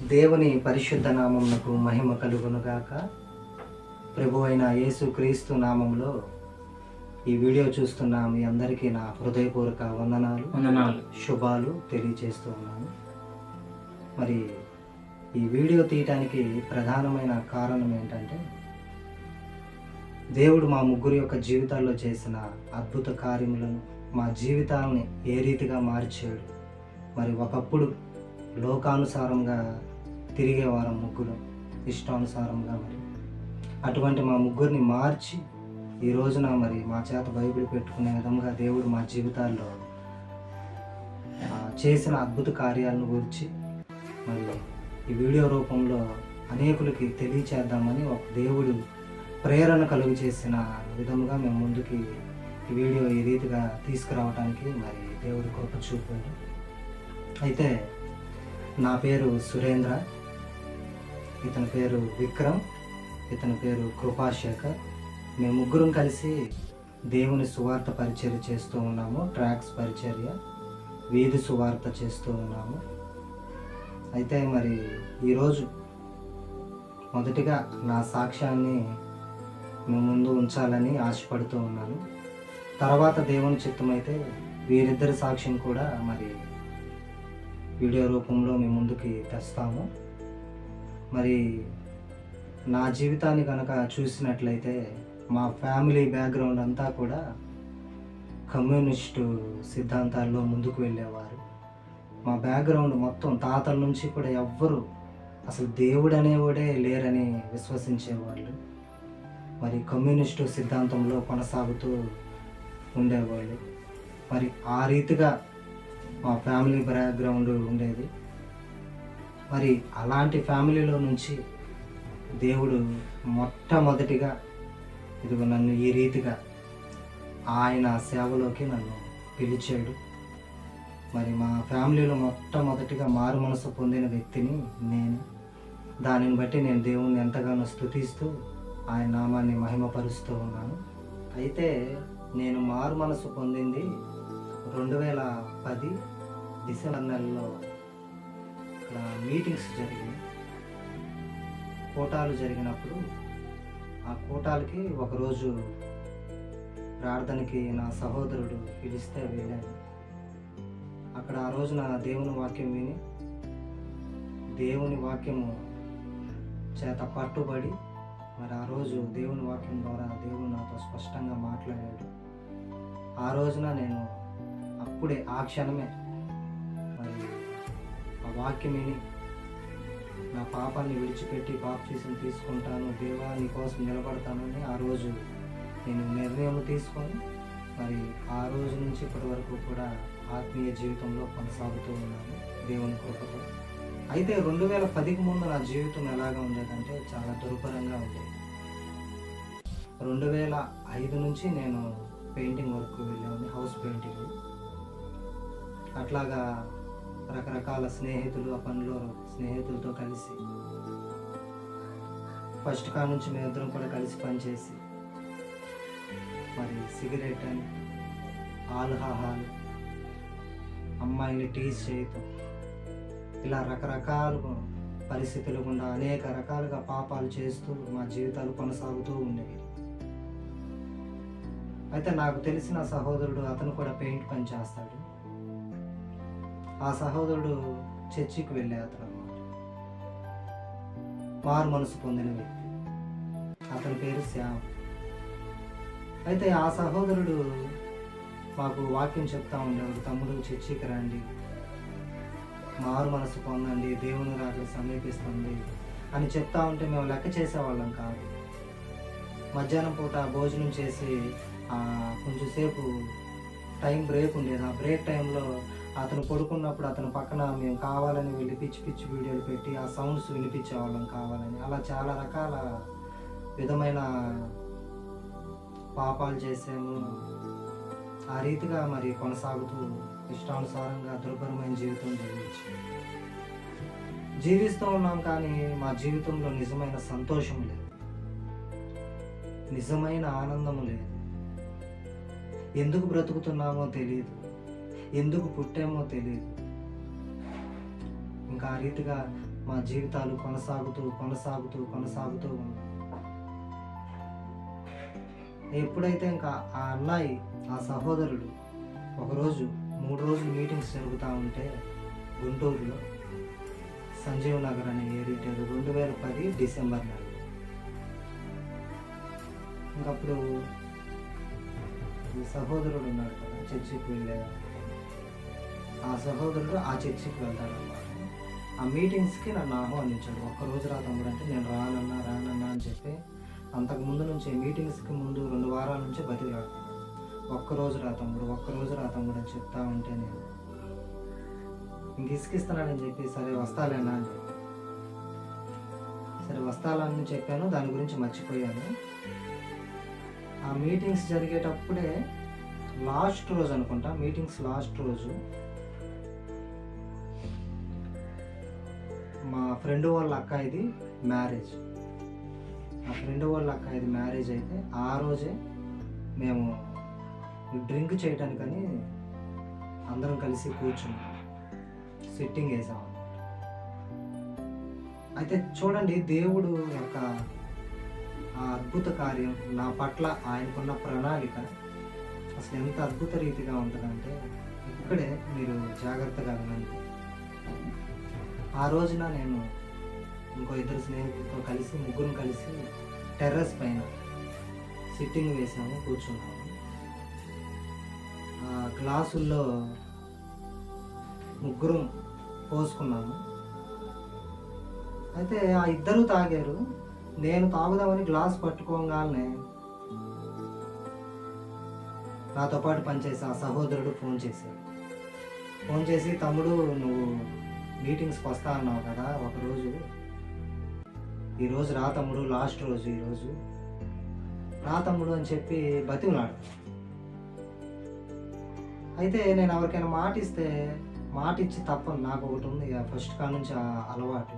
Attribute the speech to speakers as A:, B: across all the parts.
A: దేవుని పరిశుద్ధ నామమునకు మహిమ కలుగునుగాక. ప్రభు అయిన యేసు క్రీస్తు నామంలో ఈ వీడియో చూస్తున్న మీ అందరికీ నా హృదయపూర్వక వందనాలు శుభాలు తెలియజేస్తూ ఉన్నాను. మరి ఈ వీడియో తీయటానికి ప్రధానమైన కారణం ఏంటంటే, దేవుడు మా ముగ్గురు యొక్క జీవితాల్లో చేసిన అద్భుత కార్యములను, మా జీవితాలని ఏ రీతిగా మార్చాడు. మరి ఒకప్పుడు లోకానుసారంగా తిరిగేవారం ముగ్గురు, ఇష్టానుసారంగా. మరి అటువంటి మా ముగ్గురిని మార్చి ఈ రోజున మరి మా చేత బైబిల్ పెట్టుకునే విధంగా దేవుడు మా జీవితాల్లో చేసిన అద్భుత కార్యాలను గురించి మరి ఈ వీడియో రూపంలో అనేకులకి తెలియచేద్దామని ఒక దేవుడు ప్రేరణ కలుగు చేసిన విధముగా మేము ముందుకి ఈ వీడియో ఈ రీతిగా తీసుకురావడానికి మరి దేవుడు కృప చూపాడు. అయితే నా పేరు సురేంద్ర, ఇతని పేరు విక్రమ్, ఇతని పేరు కృపాశేఖర్. మేము ముగ్గురం కలిసి దేవుని సువార్త పరిచర్య చేస్తూ ఉన్నాము. ట్రాక్స్ పరిచర్య, వీధి సువార్త చేస్తూ ఉన్నాము. అయితే మరి ఈరోజు మొదటిగా నా సాక్ష్యాన్ని మేము ముందు ఉంచాలని ఆశపడుతూ ఉన్నాను. తర్వాత దేవుని చిత్తమైతే వీరిద్దరి సాక్ష్యం కూడా మరి వీడియో రూపంలో మేము ముందుకి తెస్తాము. మరి నా జీవితాన్ని కనుక చూసినట్లయితే మా ఫ్యామిలీ బ్యాక్గ్రౌండ్ అంతా కూడా కమ్యూనిస్టు సిద్ధాంతాల్లో ముందుకు వెళ్ళేవారు. మా బ్యాక్గ్రౌండ్ మొత్తం తాతల నుంచి కూడా ఎవ్వరు అసలు దేవుడు అనేవాడే లేరని విశ్వసించేవాళ్ళు. మరి కమ్యూనిస్టు సిద్ధాంతంలో కొనసాగుతూ ఉండేవాళ్ళు. మరి ఆ రీతిగా మా ఫ్యామిలీ బ్యాక్గ్రౌండ్ ఉండేది. మరి అలాంటి ఫ్యామిలీలో నుంచి దేవుడు మొట్టమొదటిగా ఇదిగో నన్ను ఈ రీతిగా ఆయన సేవలోకి నన్ను పిలిచాడు. మరి మా ఫ్యామిలీలో మొట్టమొదటిగా మారు మనసు పొందిన వ్యక్తిని నేను. దానిని బట్టి నేను దేవుణ్ణి ఎంతగానో స్తుతిస్తూ ఆయన నామాన్ని మహిమపరుస్తూ ఉన్నాను. అయితే నేను మారు మనసు పొందింది 2010 డిసెంబర్ నెలలో ఇక్కడ మీటింగ్స్ జరిగినాయి, కూటాలు జరిగినప్పుడు ఆ కూటాలకి ఒకరోజు ప్రార్థనకి నా సహోదరుడు పిలిస్తే వెళ్ళాను. అక్కడ ఆ రోజున దేవుని వాక్యం విని దేవుని వాక్యము చేత పట్టుబడి మరి ఆ రోజు దేవుని వాక్యం ద్వారా దేవుడు నాతో స్పష్టంగా మాట్లాడాడు. ఆ రోజున నేను అప్పుడే ఆ క్షణమే మరి ఆ వాక్యం విని నా పాపాన్ని విడిచిపెట్టి బాప్తీసం తీసుకుంటాను, దేవా నీ కోసం నిలబడతానని ఆ రోజు నేను నిర్ణయం తీసుకొని మరి ఆ రోజు నుంచి ఇప్పటి వరకు కూడా ఆత్మీయ జీవితంలో కొనసాగుతూ ఉన్నాను దేవుని కృపతో. అయితే 2010కి ముందు నా జీవితం ఎలాగా ఉండేదంటే చాలా దుర్భరంగా ఉండేది. 2005 నుంచి నేను పెయింటింగ్ వర్క్ వెళ్ళాను, హౌస్ పెయింటింగ్. అట్లాగా రకరకాల స్నేహితులు, ఆ పనిలో స్నేహితులతో కలిసి ఫస్ట్ కా నుంచి మేమిద్దరం కూడా కలిసి పనిచేసి మరి సిగరెట్ అని, ఆల్కహాల్, అమ్మాయిని టీజ్ చేయటం, ఇలా రకరకాల పరిస్థితులు గుండా అనేక రకాలుగా పాపాలు చేస్తూ మా జీవితాలు కొనసాగుతూ ఉండేవి. అయితే నాకు తెలిసిన సహోదరుడు, అతను కూడా పెయింట్ పని చేస్తాడు. ఆ సహోదరుడు చర్చికి వెళ్ళే అతను అన్నమాట, మారు మనసు పొందిన వ్యక్తి. అతని పేరు శ్యామ్. అయితే ఆ సహోదరుడు మాకు వాక్యం చెప్తా ఉండేవాడు, తమ్ముడు చర్చికి రండి, మారు మనసు పొందండి, దేవుని రాక సమీపిస్తుంది అని చెప్తా ఉంటే మేము లెక్క చేసేవాళ్ళం కాదు. మధ్యాహ్నం పూట భోజనం చేసి కొంచెంసేపు టైం బ్రేక్ ఉండేది. ఆ బ్రేక్ టైంలో అతను పడుకున్నప్పుడు అతను పక్కన మేము కావాలని వెళ్ళి పిచ్చి పిచ్చి వీడియోలు పెట్టి ఆ సౌండ్స్ వినిపించేవాళ్ళం కావాలని. అలా చాలా రకాల విధమైన పాపాలు చేసాము. ఆ రీతిగా మరి కొనసాగుతూ ఇష్టానుసారంగా దుర్భరమైన జీవితం జీవిస్తూ ఉన్నాం. కానీ మా జీవితంలో నిజమైన సంతోషం లేదు, నిజమైన ఆనందము లేదు. ఎందుకు బ్రతుకుతున్నామో తెలియదు, ఎందుకు పుట్టామో తెలియదు. ఇంకా ఆ రీతిగా మా జీవితాలు కొనసాగుతూ కొనసాగుతూ కొనసాగుతూ ఉంది. ఎప్పుడైతే ఇంకా ఆ అన్నయ్య ఆ సహోదరుడు ఒకరోజు 3 రోజులు మీటింగ్స్ జరుగుతూ ఉంటే గుంటూరులో సంజీవ్ నగర్ అనే ఏరియా 2010 డిసెంబర్ నెల. ఇంకప్పుడు ఈ సహోదరుడు ఉన్నాడు కదా చర్చికి వెళ్ళే, ఆ సహోదరుడు ఆ చర్చికి వెళ్తాడు అన్నమాట. ఆ మీటింగ్స్కి నన్ను ఆహ్వానించాడు. ఒక్కరోజు రా తమ్ముడు అంటే నేను రానన్నా అని చెప్పి అంతకుముందు నుంచి మీటింగ్స్కి ముందు 2 వారాల నుంచి బతిలాడుతున్నాను. ఒక్కరోజు రా తమ్ముడు అని చెప్తా ఉంటే నేను ఇంక ఇసుకిస్తున్నాడని చెప్పి సరే వస్తాలేనా అని చెప్పి సరే వస్తాలని చెప్పాను. దాని గురించి మర్చిపోయాను. ఆ మీటింగ్స్ జరిగేటప్పుడే లాస్ట్ రోజు అనుకుంటా, మీటింగ్స్ లాస్ట్ రోజు మా ఫ్రెండ్ వాళ్ళ అక్కాయిది మ్యారేజ్. మా ఫ్రెండ్ వాళ్ళ అక్కాయిది మ్యారేజ్ అయితే ఆ రోజే మేము డ్రింక్ చేయటానికని అందరం కలిసి కూర్చున్నాం, సిట్టింగ్ వేసాం. అయితే చూడండి దేవుడు యొక్క ఆ అద్భుత కార్యం నా పట్ల ఆయనకున్న ప్రణాళిక అసలు ఎంత అద్భుత రీతిగా ఉంటుందంటే ఇక్కడే మీరు జాగ్రత్తగా వినండి. ఆ రోజున నేను ఇంకో 2 స్నేహితులతో కలిసి ముగ్గురం కలిసి టెర్రస్ పైన సిట్టింగ్ వేసాము, కూర్చున్నాము. ఆ గ్లాసుల్లో ముగ్గురం పోసుకున్నాము. అయితే ఆ ఇద్దరు తాగారు. నేను తాగుదామని గ్లాస్ పట్టుకోగానే నాతో పాటు పనిచేసే ఆ సహోదరుడు ఫోన్ చేసి తమ్ముడు నువ్వు మీటింగ్స్కి వస్తా అన్నావు కదా ఒకరోజు, ఈరోజు రా తమ్ముడు, లాస్ట్ రోజు ఈరోజు రా తమ్ముడు అని చెప్పి బతిమలాడు. అయితే నేను ఎవరికైనా మాట ఇచ్చి తప్పను. నాకు ఒకటి ఉంది ఫస్ట్ కాడ నుంచి ఆ అలవాటు,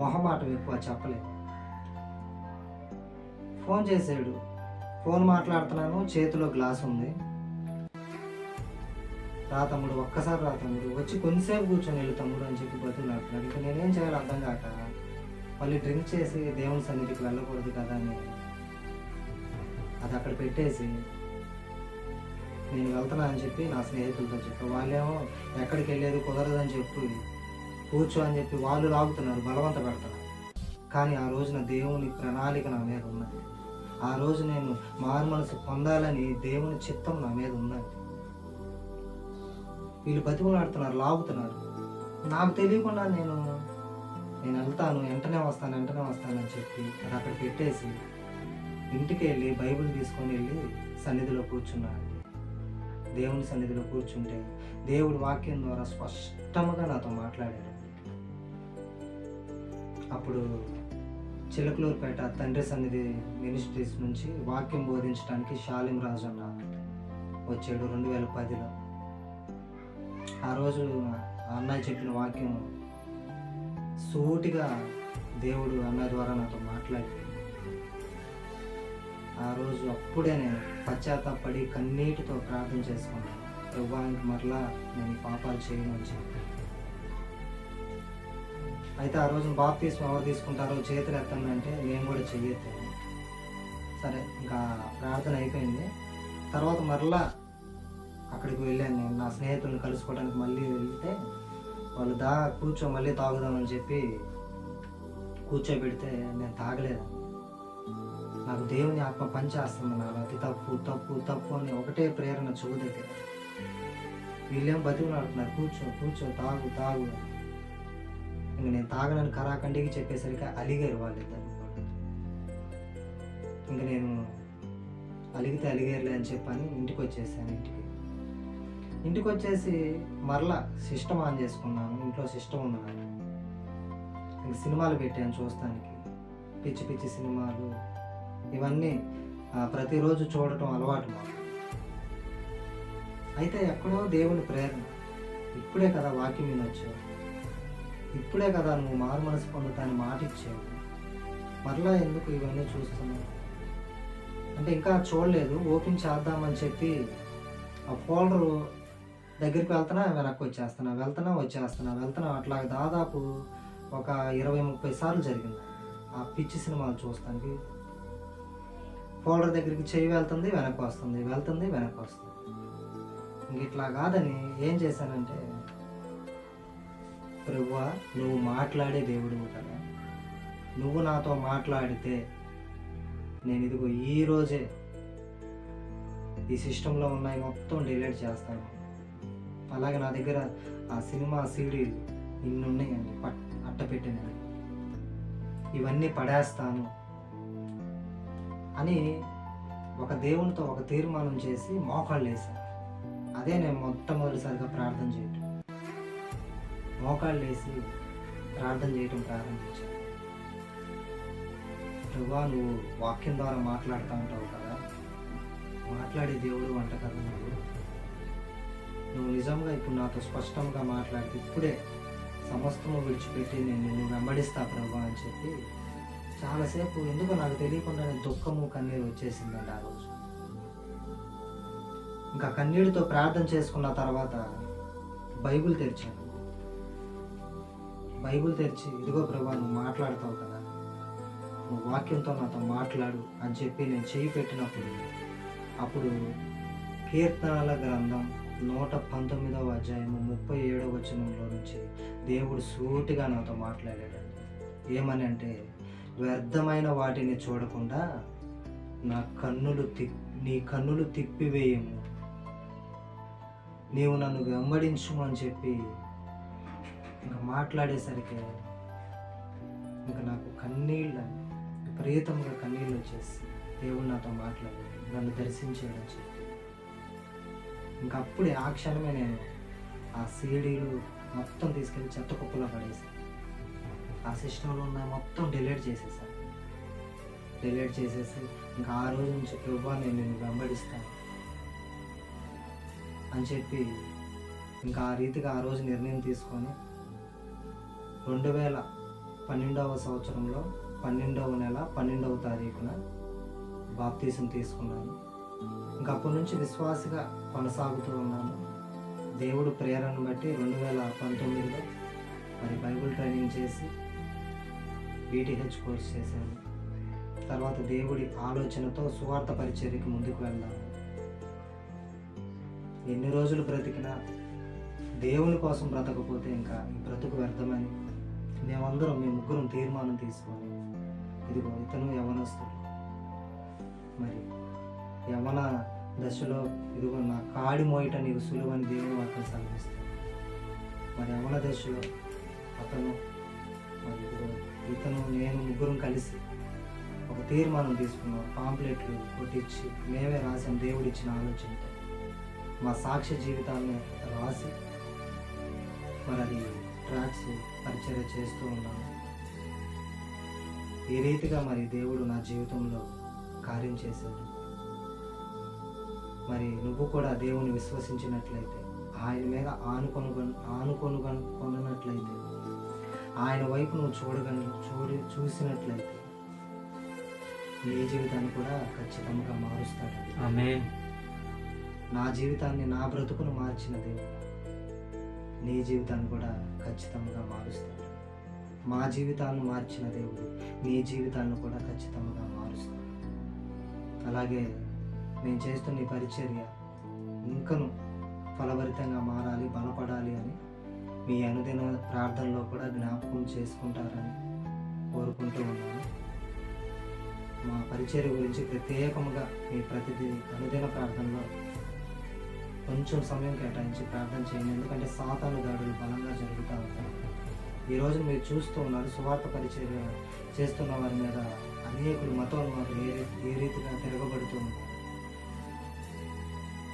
A: మొహమాటం ఎక్కువ, చెప్పలేదు. ఫోన్ చేసాడు, ఫోన్ మాట్లాడుతున్నాను, చేతిలో గ్లాస్ ఉంది. రా తమ్ముడు, ఒక్కసారి రా తమ్ముడు, వచ్చి కొంతసేపు కూర్చొని వెళ్ళు తమ్ముడు అని చెప్పి బతుకులాడుతున్నాడు. ఇంకా నేనేం చేయాలి అర్థం కాక మళ్ళీ డ్రింక్ చేసి దేవుని సన్నిధికి వెళ్ళకూడదు కదా అని అది అక్కడ పెట్టేసి నేను వెళ్తున్నా అని చెప్పి నా స్నేహితులతో చెప్పి, వాళ్ళేమో ఎక్కడికి వెళ్ళేది కుదరదని చెప్పి కూర్చో అని చెప్పి వాళ్ళు లాగుతున్నారు, బలవంత పెడతారు. కానీ ఆ రోజున దేవుని ప్రణాళిక నా మీద ఉన్నది. ఆ రోజు నేను మారు మనసు పొందాలని దేవుని చిత్తం నా మీద ఉన్నది. వీళ్ళు బతిమలాడుతున్నారు, లాగుతున్నారు. నాకు తెలియకుండా నేను వెళ్తాను, వెంటనే వస్తాను అని చెప్పి అది అక్కడ పెట్టేసి ఇంటికి వెళ్ళి బైబిల్ తీసుకొని వెళ్ళి సన్నిధిలో కూర్చున్నాను. దేవుని సన్నిధిలో కూర్చుంటే దేవుడి వాక్యం ద్వారా స్పష్టంగా నాతో మాట్లాడాడు. అప్పుడు చిలకలూరుపేట తండ్రి సన్నిధి మినిస్ట్రీస్ నుంచి వాక్యం బోధించడానికి షాలిం రాజు అన్న వచ్చాడు 2010లో. ఆ రోజు అన్నయ్య చెప్పిన వాక్యం సూటిగా దేవుడు అన్నయ్య ద్వారా నాతో మాట్లాడి ఆ రోజు అప్పుడే నేను పశ్చాత్తాపడి కన్నీటితో ప్రార్థన చేసుకున్నాను. ప్రభువానికి మరలా నేను పాపాలు చేయను అని చెప్పి. అయితే ఆ రోజు బాప్తిస్మం ఎవరు తీసుకుంటారో చేతులు ఎత్తండి నేను కూడా చెయ్యెత్తాను. సరే ఇంకా ప్రార్థన అయిపోయింది. తర్వాత మరలా అక్కడికి వెళ్ళాను. నేను నా స్నేహితులను కలుసుకోవడానికి మళ్ళీ వెళ్తే వాళ్ళు కూర్చో మళ్ళీ తాగుదామని చెప్పి కూర్చోబెడితే నేను తాగలేదు. నాకు దేవుని ఆత్మ పనిచేస్తుంది. నాకు అతి తప్పు తప్పు తప్పు అని ఒకటే ప్రేరణ చెవు దగ్గర. వీళ్ళేమో బతిమలాడుతున్నారు, కూర్చో తాగు. ఇంక నేను తాగనని కరాఖండికి చెప్పేసరికి అలిగారు వాళ్ళిద్దరు. ఇంక నేను అలిగారులే అని చెప్పని ఇంటికి వచ్చేసాను. ఇంటికి వచ్చేసి మరలా సిస్టమ్ ఆన్ చేసుకున్నాను. ఇంట్లో సిస్టమ్ ఉంది నాకు. ఇంక సినిమాలు పెట్టాను చూస్తానికి, పిచ్చి సినిమాలు ఇవన్నీ ప్రతిరోజు చూడటం అలవాటు మాకు. అయితే ఎక్కడో దేవుని ప్రేరణ, ఇప్పుడే కదా వాక్యం వినొచ్చావు, ఇప్పుడే కదా నువ్వు మారు మనసు పొందుతాని మాట ఇచ్చావు, మరలా ఎందుకు ఇవన్నీ చూస్తున్నావు అంటే ఇంకా చూడలేదు, ఓపెన్ చేద్దామని చెప్పి ఆ ఫోల్డరు దగ్గరికి వెళ్తున్నా వెనక్కి వచ్చేస్తున్నా, వెళ్తున్నా అట్లా దాదాపు ఒక 20-30 సార్లు జరిగింది. ఆ పిచ్చి సినిమాలు చూస్తానికి ఫోల్డర్ దగ్గరికి చెయ్యి వెళ్తుంది, వెనక్కి వస్తుంది, వెళ్తుంది, వెనక్కి వస్తుంది. ఇంక ఇట్లా కాదని ఏం చేశానంటే, ప్రభువా నువ్వు మాట్లాడే దేవుడు కదా, నువ్వు నాతో మాట్లాడితే నేను ఇదిగో ఈరోజే ఈ సిస్టంలో ఉన్నాయి మొత్తం డిలీట్ చేస్తాను. అలాగే నా దగ్గర ఆ సినిమా సీడీలు ఇన్ని ఉన్నాయండి, అట్టపెట్టినవి, ఇవన్నీ పడేస్తాను అని ఒక దేవునితో ఒక తీర్మానం చేసి మోకాళ్ళు వేసాను. అదే నేను మొట్టమొదటిసారిగా ప్రార్థన చేయటం, మోకాళ్ళు వేసి ప్రార్థన చేయటం ప్రారంభించాను. ప్రభువా నువ్వు వాక్యం ద్వారా మాట్లాడుతూ ఉంటావు కదా, మాట్లాడే దేవుడు అంట కదా, నువ్వు నిజంగా ఇప్పుడు నాతో స్పష్టంగా మాట్లాడితే ఇప్పుడే సమస్తము విడిచిపెట్టి నేను నిన్ను వెంబడిస్తా ప్రభువా అని చెప్పి చాలాసేపు ఎందుకో నాకు తెలియకుండానే దుఃఖము కన్నీరు వచ్చేసిందండి ఆ రోజు. ఇంకా కన్నీటితో ప్రార్థన చేసుకున్న తర్వాత బైబిల్ తెరిచాను. బైబిల్ తెరిచి ఇదిగో ప్రభువా నువ్వు మాట్లాడతావు కదా, నువ్వు వాక్యంతో నాతో మాట్లాడు అని చెప్పి నేను చేయి పెట్టినప్పుడు అప్పుడు కీర్తనల గ్రంథం 119వ అధ్యాయము 37వ వచనంలో నుంచి దేవుడు సూటిగా నాతో మాట్లాడాడు. ఏమని అంటే, వ్యర్థమైన వాటిని చూడకుండా నీ కన్నులు తిప్పివేయము, నీవు నన్ను వెంబడించుము అని చెప్పి ఇంకా మాట్లాడేసరికి ఇంకా నాకు విపరీతంగా కన్నీళ్ళు వచ్చేసి దేవుడు నాతో మాట్లాడాడు, నన్ను దర్శించాడని చెప్పి ఇంకా అప్పుడే ఆ క్షణమే నేను ఆ సీడీలు మొత్తం తీసుకెళ్ళి చెత్త కుప్పలో పడేసాను. ఆ సిస్టంలో ఉన్న మొత్తం డిలీట్ చేసేసాను. డిలీట్ చేసేసి ఇంకా ఆ రోజు నుంచి ప్రభువా నేను నిన్ను వెంబడిస్తాను అని చెప్పి ఇంకా ఆ రీతిగా ఆ రోజు నిర్ణయం తీసుకొని 2012వ సంవత్సరంలో 12వ నెల 12వ తారీఖున బాప్తీసం తీసుకున్నాను. ఇంకా అప్పటి నుంచి విశ్వాసిగా కొనసాగుతూ ఉన్నాను. దేవుడు ప్రేరణను బట్టి 2019లో మరి బైబిల్ ట్రైనింగ్ చేసి BTH కోర్స్ చేశాను. తర్వాత దేవుడి ఆలోచనతో సువార్త పరిచర్యకి ముందుకు వెళ్దాము. ఎన్ని రోజులు బ్రతికినా దేవుని కోసం బ్రతకపోతే ఇంకా ఈ బ్రతుకు వ్యర్థమని మీ ముగ్గురం తీర్మానం తీసుకొని ఇదిగో ఇతను యవనస్తుడు, మరి యవన దశలో ఇదిగో నా కాడి మోయట నీకు సులువని దేవుని వాక్యం సెలవిస్తాడు. మరి యవన దశలో అతను మరి ఇతను నేను ముగ్గురం కలిసి ఒక తీర్మానం తీసుకున్నాం. పాంప్లెట్లు కొట్టించి మేమే రాసాం దేవుడిచ్చిన ఆలోచనతో. మా సాక్ష్య జీవితాన్ని రాసి మరి అది ట్రాక్స్ పరిచర్య చేస్తూ ఉన్నాను. ఈ రీతిగా మరి దేవుడు నా జీవితంలో కార్యం చేశాడు. మరి నువ్వు కూడా దేవుని విశ్వసించినట్లయితే, ఆయన మీద ఆనుకొనున్నట్లయితే, ఆయన వైపు నువ్వు చూసినట్లయితే నీ జీవితాన్ని కూడా ఖచ్చితంగా మారుస్తాడు.
B: ఆమేన్.
A: నా జీవితాన్ని, నా బ్రతుకును మార్చిన దేవుడు నీ జీవితాన్ని కూడా ఖచ్చితంగా మారుస్తాడు. మా జీవితాన్ని మార్చిన దేవుడు నీ జీవితాన్ని కూడా ఖచ్చితంగా మారుస్తాడు. అలాగే నేను చేస్తున్న ఈ పరిచర్య ఇంకను ఫలభరితంగా మారాలి, బలపడాలి అని మీ అనుదిన ప్రార్థనలో కూడా జ్ఞాపకం చేసుకుంటారని కోరుకుంటూ ఉన్నాను. మా పరిచర్య గురించి ప్రత్యేకంగా మీ ప్రతిదీ అనుదిన ప్రార్థనలో కొంచెం సమయం కేటాయించి ప్రార్థన చేయండి. ఎందుకంటే సాతాను దాడులు బలంగా జరుగుతూ ఉంటాయి. ఈరోజు మీరు చూస్తూ ఉన్నారు, సువార్త పరిచర్య చేస్తున్న వారి మీద అనేకులు మతోన్మాదులు ఏ రీతిగా తిరగబడుతూ ఉన్నారు.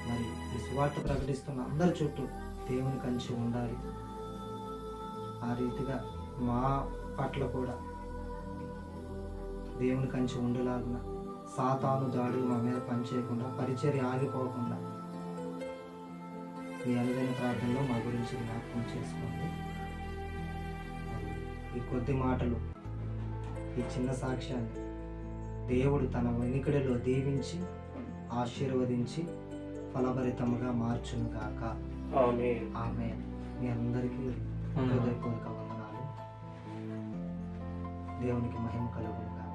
A: మరి ఈ సువార్త ప్రకటిస్తున్న అందరి చుట్టూ దేవుని కంచి ఉండాలి. ఆ రీతిగా మా పట్ల కూడా దేవుని కంచి ఉండేలాగా సాతాను దాడులు మా మీద పనిచేయకుండా, పరిచర్య ఆగిపోకుండా మీ అనుదైన ప్రార్థనలో మా గురించి జ్ఞాపకం చేసుకోండి. ఈ కొద్ది మాటలు, ఈ చిన్న సాక్ష్యాన్ని దేవుడు తన వెనుకడిలో దీవించి ఆశీర్వదించి ఫలభరితముగా మార్చును గాక. ఆమేన్. మీ అందరికీ హృదయపూర్వక వందనాలు. దేవునికి మహిమ కలుగునుగాక.